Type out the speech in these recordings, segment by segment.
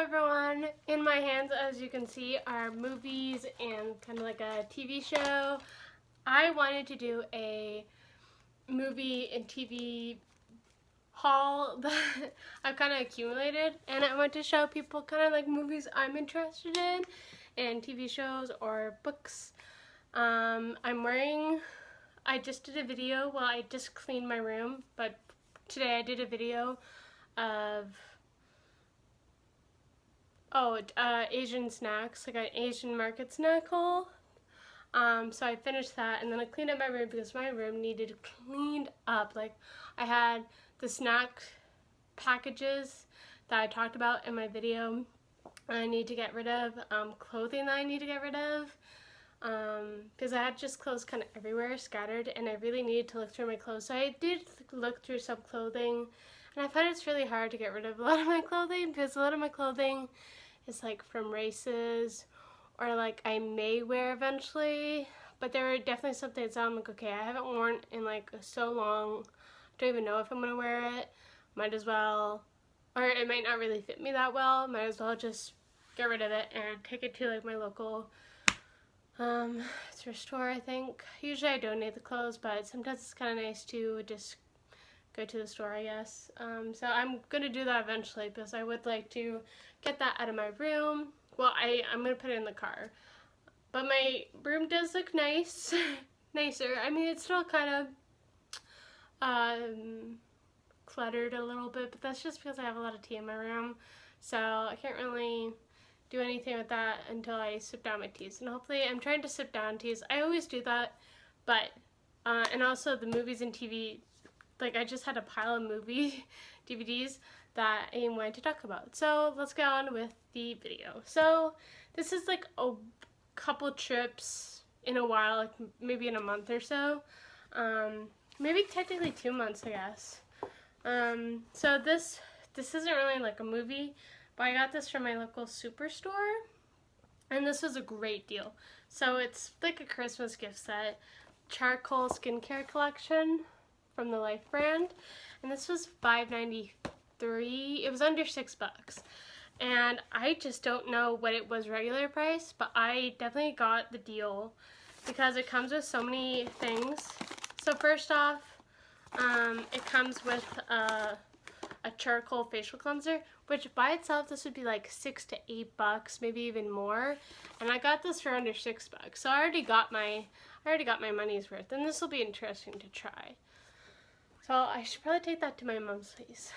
everyone. In my hands, as you can see, are movies and kind of like a TV show. I wanted to do a movie and TV haul that I've kind of accumulated, and I want to show people kind of like movies I'm interested in and TV shows or books. I just did a video, well, I just cleaned my room, but today I did a video of Asian snacks, like an Asian market snack haul. So I finished that, and then I cleaned up my room because my room needed cleaned up. Like, I had the snack packages that I talked about in my video I need to get rid of, clothing that I need to get rid of, because I had just clothes kind of everywhere scattered, and I really needed to look through my clothes. So I did look through some clothing, and I find it's really hard to get rid of a lot of my clothing because a lot of my clothing is like from races or like I may wear eventually, but there are definitely some things that I'm like, okay, I haven't worn in like so long, don't even know if I'm gonna wear it, might as well, or it might not really fit me that well, might as well just get rid of it and take it to like my local thrift store, I think. Usually I donate the clothes, but sometimes it's kind of nice to just go to the store, I guess. So I'm gonna do that eventually because I would like to get that out of my room. Well, I'm gonna put it in the car, but my room does look nice, nicer. I mean, it's still kind of cluttered a little bit, but that's just because I have a lot of tea in my room, so I can't really do anything with that until I sip down my teas. And hopefully, I'm trying to sip down teas. I always do that, but and also the movies and TV. Like, I just had a pile of movie DVDs that I wanted to talk about. So let's get on with the video. So this is like a couple trips in a while, like maybe in a month or so. Maybe technically 2 months, I guess. So this isn't really like a movie, but I got this from my local superstore, and this was a great deal. So it's like a Christmas gift set, charcoal skincare collection from the Life brand, and this was $5.93. It was under $6, and I just don't know what it was regular price, but I definitely got the deal because it comes with so many things. So first off, it comes with a charcoal facial cleanser, which by itself this would be like $6 to $8, maybe even more, and I got this for under $6. So I already got my money's worth, and this will be interesting to try. So I should probably take that to my mom's place.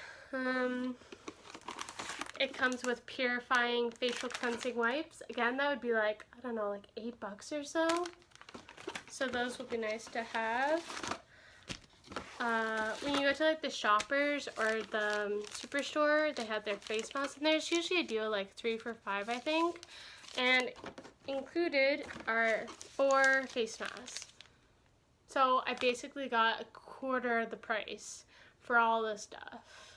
It comes with purifying facial cleansing wipes. Again, that would be like, I don't know, like $8 or so. So those will be nice to have. When you go to like the Shoppers or the Superstore, they have their face masks, and there's usually a deal like 3 for $5, I think. And included are 4 face masks. So I basically got a quarter of the price for all this stuff.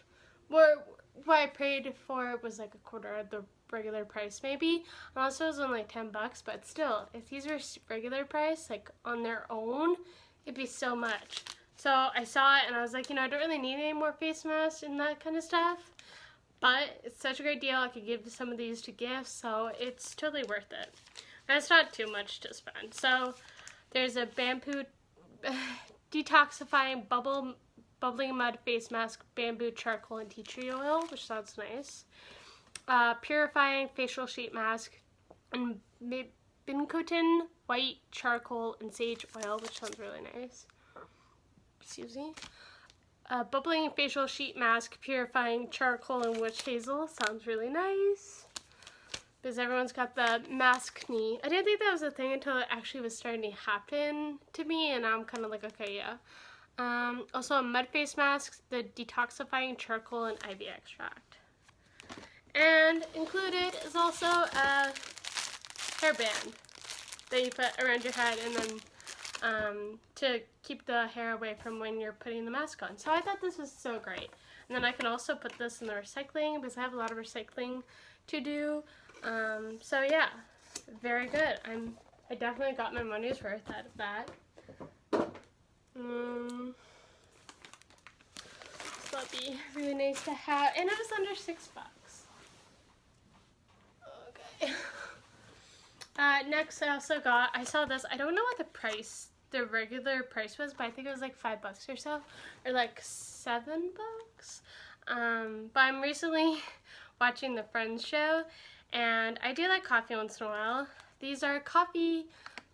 What I paid for was like a quarter of the regular price, maybe. Unless it was only like $10, but still, if these were regular price, like on their own, it'd be so much. So I saw it and I was like, I don't really need any more face masks and that kind of stuff. But it's such a great deal. I could give some of these to gifts, so it's totally worth it. And it's not too much to spend. So there's a bamboo detoxifying bubbling mud face mask, bamboo charcoal and tea tree oil, which sounds nice. Purifying facial sheet mask, and Bincotin white charcoal and sage oil, which sounds really nice. Excuse me. Bubbling facial sheet mask, purifying charcoal and witch hazel, sounds really nice. Because everyone's got the mask knee. I didn't think that was a thing until it actually was starting to happen to me, and now I'm kind of like, okay, yeah. Also a mud face mask, the detoxifying charcoal and ivy extract. And included is also a hairband that you put around your head, and then to keep the hair away from when you're putting the mask on. So I thought this was so great. And then I can also put this in the recycling because I have a lot of recycling to do. So yeah, very good. I definitely got my money's worth out of that. So that'd be really nice to have, and it was under $6. Next, I saw this. I don't know what the regular price was, but I think it was like $5 or so, or like $7. But I'm recently watching the Friends show, and I do like coffee once in a while. These are coffee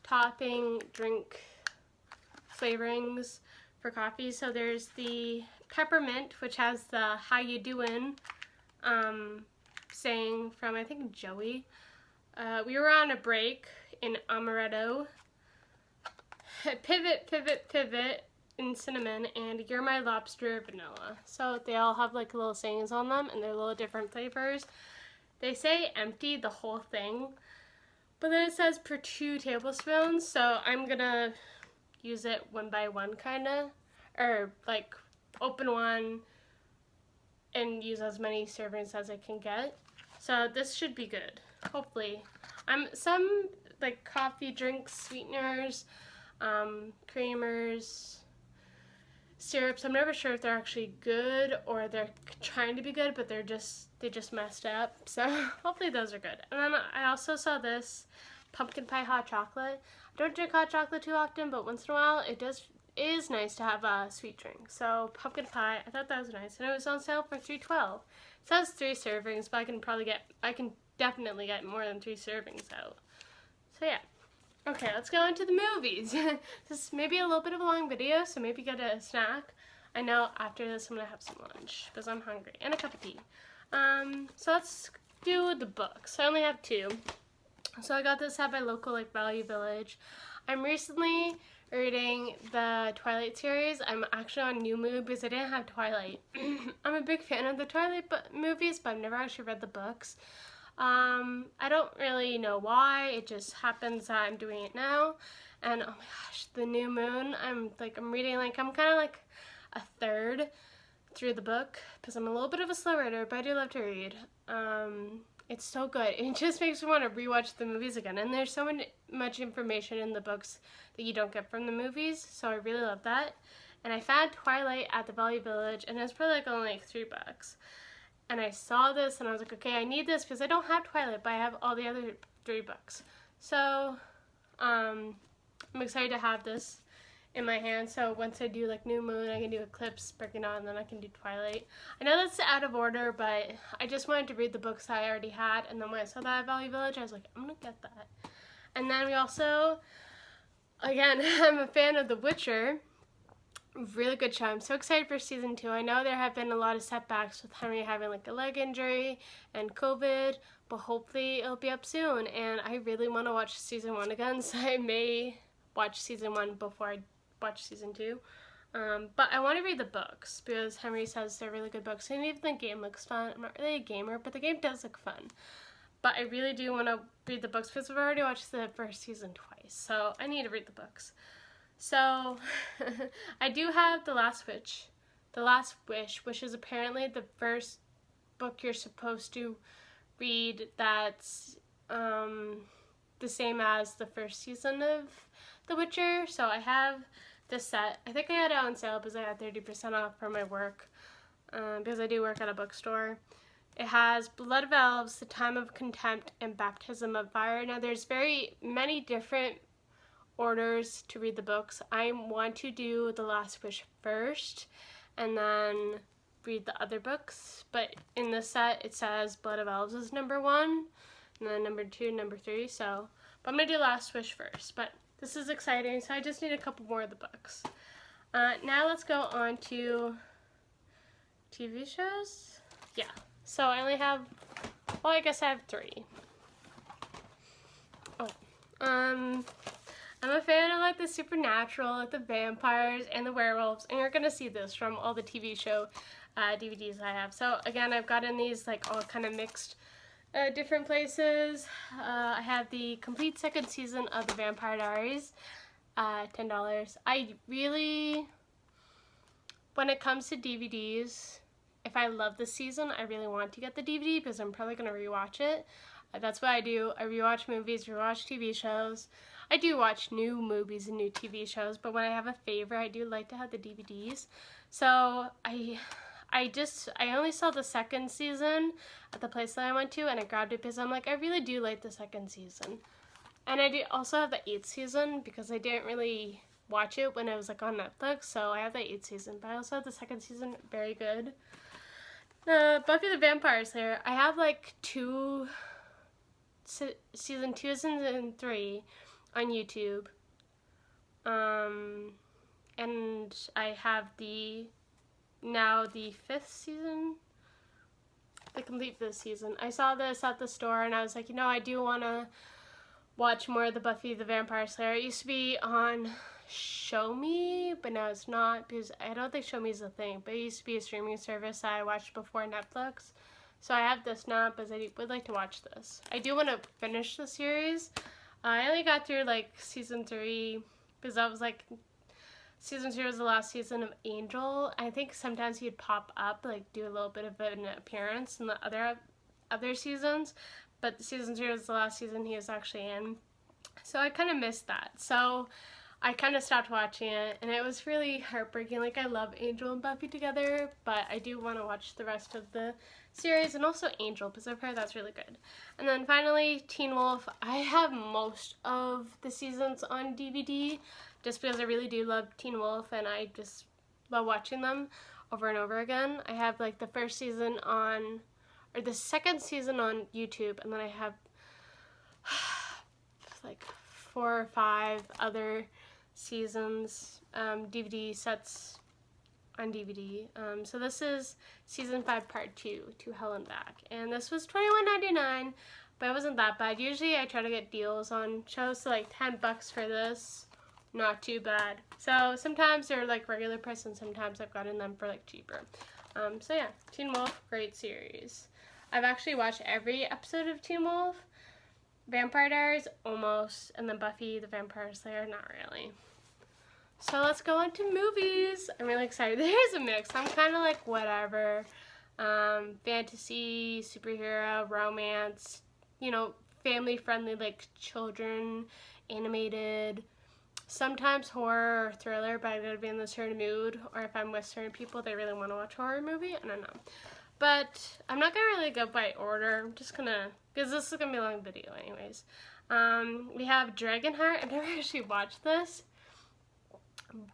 topping drink flavorings for coffee. So there's the peppermint, which has the "How you doin'" saying from, I think, Joey. We were on a break in amaretto, pivot, pivot, pivot in cinnamon, and you're my lobster vanilla. So they all have like little sayings on them, and they're little different flavors. They say empty the whole thing, but then it says per 2 tablespoons, so I'm gonna use it one by one, kinda, or like open one and use as many servings as I can get. So this should be good, hopefully. Some like coffee drinks, sweeteners, creamers, syrups, I'm never sure if they're actually good or they're trying to be good, but they just messed up. So hopefully those are good. And then I also saw this pumpkin pie hot chocolate. I don't drink hot chocolate too often, but once in a while it is nice to have a sweet drink. So pumpkin pie, I thought that was nice, and it was on sale for $3.12. It says 3 servings, but I can definitely get more than 3 servings out. So yeah. Okay, let's go into the movies. This may be a little bit of a long video, so maybe get a snack. I know after this I'm gonna have some lunch because I'm hungry, and a cup of tea. So let's do the books. I only have 2. So I got this at my local like Value Village. I'm recently reading the Twilight series. I'm actually on New Mood because I didn't have Twilight. I'm a big fan of the Twilight movies, but I've never actually read the books. I don't really know why. It just happens that I'm doing it now. And oh my gosh, the New Moon. I'm reading I'm kind of like a third through the book because I'm a little bit of a slow reader, but I do love to read. It's so good. It just makes me want to rewatch the movies again. And there's so much information in the books that you don't get from the movies, so I really love that. And I found Twilight at the Value Village, and it was probably only like $3. And I saw this, and I was like, okay, I need this because I don't have Twilight, but I have all the other 3 books. So I'm excited to have this in my hand. So once I do like New Moon, I can do Eclipse, Breaking On, and then I can do Twilight. I know that's out of order, but I just wanted to read the books I already had, and then when I saw that at Value Village, I was like, I'm gonna get that. And then we also, again, I'm a fan of The Witcher. Really good show. I'm so excited for season 2. I know there have been a lot of setbacks with Henry having like a leg injury and COVID, but hopefully it'll be up soon. And I really want to watch season 1 again, so I may watch season 1 before I watch season 2. But I want to read the books because Henry says they're really good books, and even the game looks fun. I'm not really a gamer, but the game does look fun. But I really do want to read the books because I've already watched the first season twice, so I need to read the books. So I do have The Last Wish, which is apparently the first book you're supposed to read that's the same as the first season of The Witcher. So I have this set. I think I had it on sale because I had 30% off for my work because I do work at a bookstore. It has Blood of Elves, The Time of Contempt, and Baptism of Fire. Now there's very many different orders to read the books. I want to do The Last Wish first and then read the other books, but in the set it says Blood of Elves is number 1 and then number 2, number 3, so but I'm gonna do Last Wish first. But this is exciting, so I just need a couple more of the books. Now let's go on to TV shows. Yeah, so I only have, well, I guess I have 3. I'm a fan of like the supernatural, like the vampires and the werewolves, and you're gonna see this from all the TV show DVDs I have. So again, I've gotten these like all kind of mixed different places. I have the complete second season of The Vampire Diaries, $10. I really, when it comes to DVDs, if I love the season, I really want to get the DVD because I'm probably gonna rewatch it. That's what I do. I rewatch movies, rewatch TV shows. I do watch new movies and new TV shows, but when I have a favorite, I do like to have the DVDs. So I only saw the second season at the place that I went to, and I grabbed it because I'm like, I really do like the second season. And I also have the 8th season because I didn't really watch it when it was like on Netflix, so I have the 8th season, but I also have the 2nd season, very good. Buffy the Vampire Slayer, I have like season 2 and season 3 on YouTube. And I have now the 5th season, the complete 5th season. I saw this at the store and I was like, I do want to watch more of the Buffy the Vampire Slayer. It used to be on Show Me, but now it's not, because I don't think Show Me is a thing, but it used to be a streaming service that I watched before Netflix. So I have this now because I would like to watch this. I do want to finish the series. I only got through like season 3 because I was like, season 2 was the last season of Angel. I think sometimes he'd pop up, like do a little bit of an appearance in the other seasons, but season 2 was the last season he was actually in. So I kind of missed that. So I kind of stopped watching it, and it was really heartbreaking. Like, I love Angel and Buffy together, but I do want to watch the rest of the series, and also Angel, because I've heard that's really good. And then finally, Teen Wolf. I have most of the seasons on DVD, just because I really do love Teen Wolf, and I just love watching them over and over again. I have, like, the 1st season on, or the 2nd season on YouTube, and then I have, like, 4 or 5 other seasons, DVD sets on DVD. So this is season 5 part 2, To Hell and Back, and this was $21.99, but it wasn't that bad. Usually I try to get deals on shows, so like $10 for this, not too bad. So sometimes they're like regular price, and sometimes I've gotten them for like cheaper. So yeah, Teen Wolf, great series. I've actually watched every episode of Teen Wolf. Vampire Diaries, almost, and then Buffy the Vampire Slayer, not really. So let's go into movies. I'm really excited. There's a mix. I'm kind of like whatever. Fantasy, superhero, romance, family-friendly, like children, animated, sometimes horror or thriller, but I gotta be in a certain mood, or if I'm with certain people, they really want to watch a horror movie, I don't know. But I'm not gonna really go by order. I'm just gonna, because this is gonna be a long video anyways. We have Dragonheart. I've never actually watched this,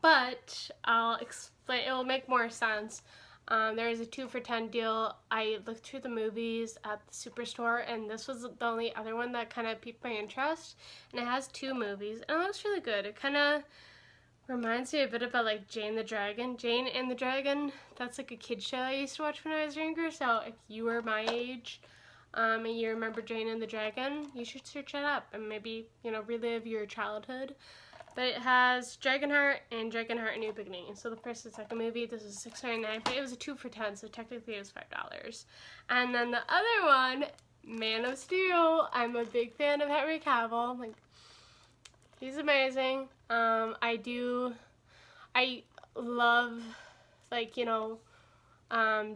but I'll explain. It will make more sense. There is a 2 for $10 deal. I looked through the movies at the Superstore, and this was the only other one that kind of piqued my interest. And it has 2 movies, and it looks really good. It kind of reminds me a bit about like Jane the Dragon. Jane and the Dragon, that's like a kid show I used to watch when I was younger, so if you were my age and you remember Jane and the Dragon, you should search it up and maybe, relive your childhood. But it has Dragonheart and Dragonheart A New Beginning. So the first and second movie, this is $6.99, but it was a 2 for $10, so technically it was $5. And then the other one, Man of Steel. I'm a big fan of Henry Cavill. Like, he's amazing. I love, like,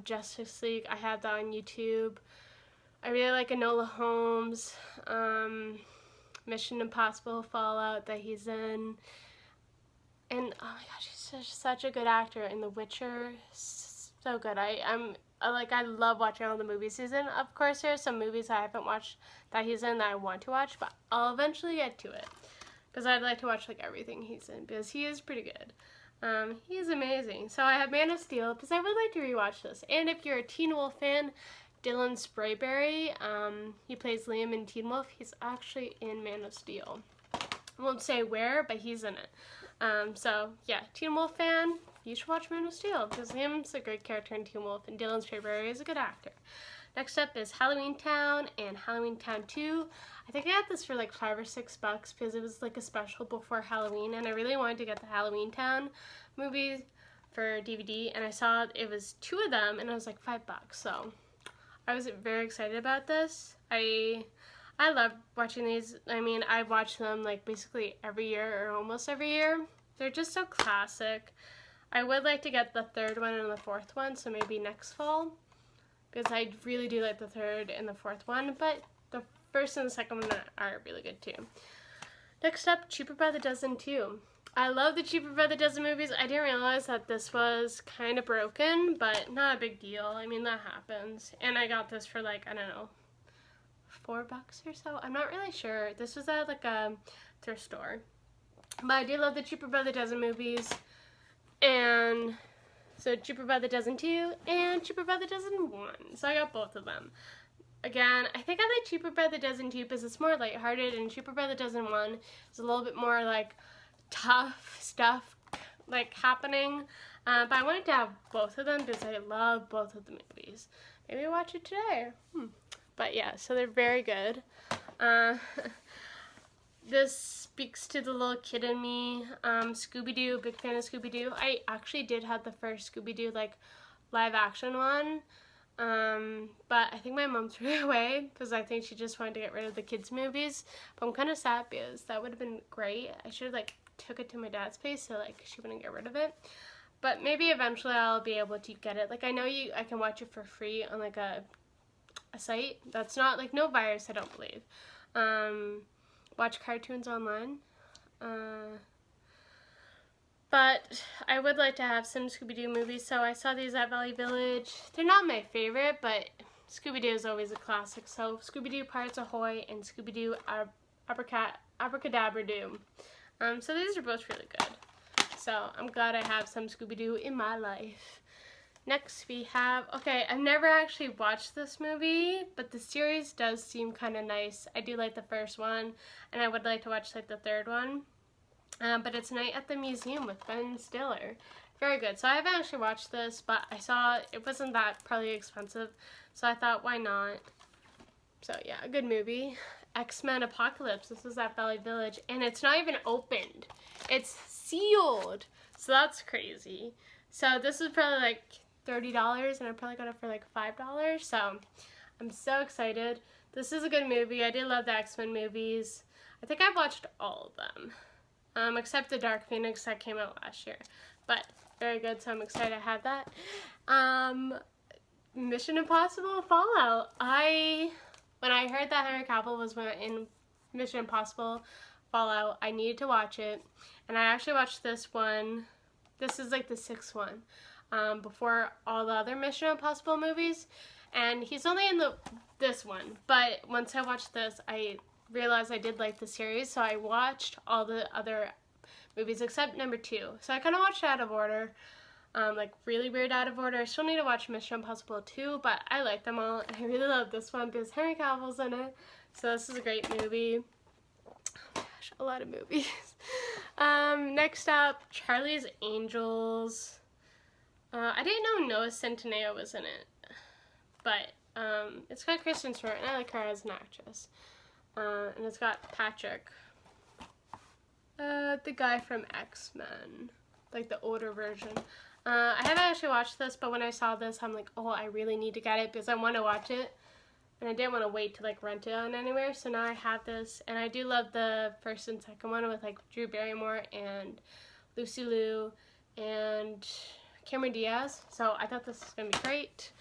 Justice League. I have that on YouTube. I really like Enola Holmes, Mission Impossible Fallout that he's in. And, oh my gosh, he's such a good actor in The Witcher. So good. I love watching all the movies he's in. Of course, there are some movies I haven't watched that he's in that I want to watch, but I'll eventually get to it. Because I'd like to watch like everything he's in, because he is pretty good. He is amazing. So I have Man of Steel, because I would like to rewatch this. And if you're a Teen Wolf fan, Dylan Sprayberry, he plays Liam in Teen Wolf. He's actually in Man of Steel. I won't say where, but he's in it. So yeah, Teen Wolf fan, you should watch Man of Steel, because Liam's a great character in Teen Wolf, and Dylan Sprayberry is a good actor. Next up is Halloween Town and Halloween Town 2. I think I got this for like $5 or $6 because it was like a special before Halloween, and I really wanted to get the Halloween Town movie for DVD, and I saw it was 2 of them, and it was like $5. So I was very excited about this. I love watching these. I mean, I watch them like basically every year or almost every year. They're just so classic. I would like to get the 3rd one and the 4th one, so maybe next fall, because I really do like the 3rd and the 4th one, but the 1st and the 2nd one are really good too. Next up, Cheaper by the Dozen 2. I love the Cheaper by the Dozen movies. I didn't realize that this was kind of broken, but not a big deal. I mean, that happens. And I got this for like, I don't know, $4 or so. I'm not really sure. This was at like a thrift store. But I do love the Cheaper by the Dozen movies. And so Cheaper by the Dozen 2 and Cheaper by the Dozen 1. So I got both of them. Again, I think I like Cheaper by the Dozen 2 because it's more lighthearted, and Cheaper by the Dozen 1 is a little bit more like tough stuff like happening. But I wanted to have both of them because I love both of the movies. Maybe watch it today. But yeah, so they're very good. This speaks to the little kid in me. Scooby-Doo, big fan of Scooby-Doo. I actually did have the first Scooby-Doo like live action one. But I think my mom threw it away because I think she just wanted to get rid of the kids movies. But I'm kind of sad because that would have been great. I should have like took it to my dad's place so like she wouldn't get rid of it. But maybe eventually I'll be able to get it. Like I know I can watch it for free on like a site that's not like no virus, I don't believe. Watch cartoons online. But I would like to have some Scooby-Doo movies, so I saw these at Valley Village. They're not my favorite, but Scooby-Doo is always a classic. So Scooby-Doo Pirates Ahoy and Scooby-Doo Abracadabra-Doo. So these are both really good. So I'm glad I have some Scooby-Doo in my life. Next we have, okay, I've never actually watched this movie, but the series does seem kind of nice. I do like the first one, and I would like to watch like the third one. But it's Night at the Museum with Ben Stiller. Very good. So I haven't actually watched this, but I saw it wasn't that probably expensive, so I thought, why not? So yeah, a good movie. X-Men Apocalypse. This is at Valley Village, and it's not even opened. It's sealed. So that's crazy. So this is probably like $30, and I probably got it for like $5. So I'm so excited. This is a good movie. I did love the X-Men movies. I think I've watched all of them. Except the Dark Phoenix that came out last year. But very good, so I'm excited to have that. Mission Impossible Fallout. When I heard that Henry Cavill was in Mission Impossible Fallout, I needed to watch it. And I actually watched this one. This is like the 6th one. Before all the other Mission Impossible movies. And he's only in this one. But once I watched this, I realized I did like the series, so I watched all the other movies except number 2. So I kind of watched it out of order, like really weird out of order. I still need to watch Mission Impossible 2, but I like them all, and I really love this one because Henry Cavill's in it. So this is a great movie. Oh my gosh, a lot of movies. Next up, Charlie's Angels. I didn't know Noah Centineo was in it, but it's got Kristen Stewart, and I like her as an actress. And it's got Patrick, the guy from X-Men, like the older version. I haven't actually watched this, but when I saw this, I'm like, oh, I really need to get it because I want to watch it. And I didn't want to wait to like rent it on anywhere, so now I have this. And I do love the first and second one with like Drew Barrymore and Lucy Liu and Cameron Diaz. So I thought this was going to be great.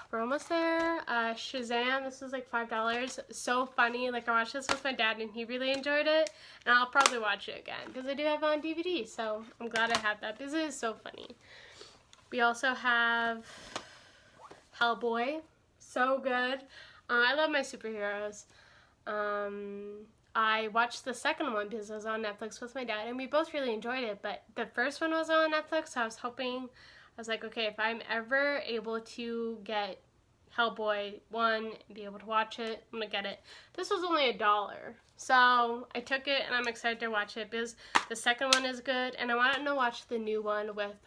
We're almost there. Shazam, this was like $5. So funny. Like I watched this with my dad and he really enjoyed it. And I'll probably watch it again because I do have it on DVD. So I'm glad I have that because it is so funny. We also have Hellboy. So good. I love my superheroes. I watched the second one because it was on Netflix with my dad and we both really enjoyed it. But the first one was on Netflix, so I was like, okay, if I'm ever able to get Hellboy 1 and be able to watch it, I'm gonna get it. This was only $1. So I took it and I'm excited to watch it because the second one is good and I want to watch the new one with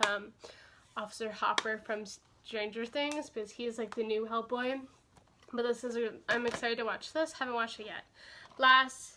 Officer Hopper from Stranger Things because he's like the new Hellboy. But I'm excited to watch this. Haven't watched it yet. Last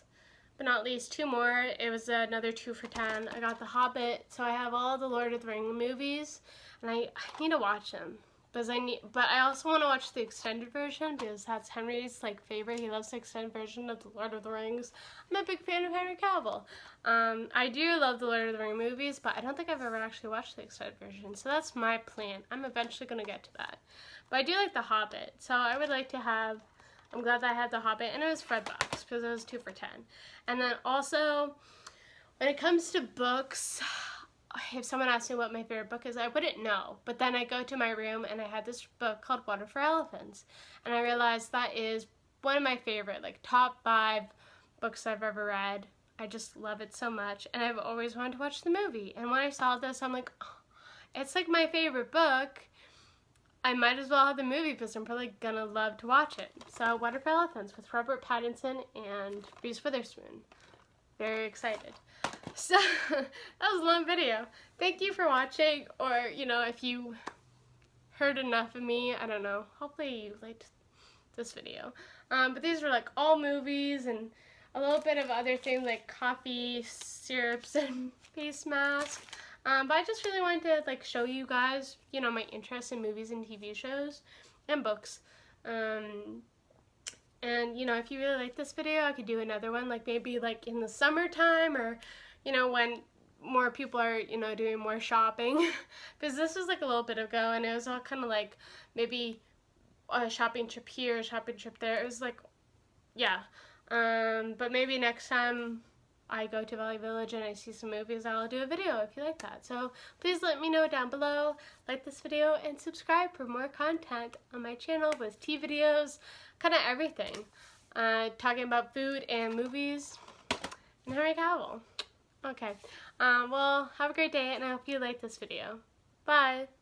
but not least, 2 more. It was another 2 for $10. I got The Hobbit, so I have all the Lord of the Rings movies, and I need to watch them. But I also want to watch the extended version because that's Henry's like favorite. He loves the extended version of the Lord of the Rings. I'm a big fan of Henry Cavill. I do love the Lord of the Rings movies, but I don't think I've ever actually watched the extended version. So that's my plan. I'm eventually going to get to that. But I do like The Hobbit, so I would like to have. I'm glad that I had The Hobbit, and it was Redbox because it was 2 for $10. And then also, when it comes to books, if someone asked me what my favorite book is, I wouldn't know. But then I go to my room and I had this book called Water for Elephants. And I realized that is one of my favorite, like top 5 books I've ever read. I just love it so much, and I've always wanted to watch the movie. And when I saw this, I'm like, oh, it's like my favorite book. I might as well have the movie because I'm probably gonna love to watch it. So, Water for Elephants with Robert Pattinson and Reese Witherspoon. Very excited. So, that was a long video. Thank you for watching, or, you know, if you heard enough of me, I don't know. Hopefully you liked this video. But these were like all movies and a little bit of other things like coffee, syrups, and face masks. But I just really wanted to like show you guys, you know, my interest in movies and TV shows and books. And you know, if you really like this video, I could do another one, like maybe like in the summertime, or you know, when more people are, you know, doing more shopping. Because this was like a little bit ago, and it was all kind of like maybe a shopping trip here, a shopping trip there. It was like, yeah. But maybe next time I go to Valley Village and I see some movies, I'll do a video if you like that. So please let me know down below, like this video, and subscribe for more content on my channel with tea videos, kind of everything. Talking about food and movies and Henry Cavill. Okay, well, have a great day, and I hope you like this video. Bye!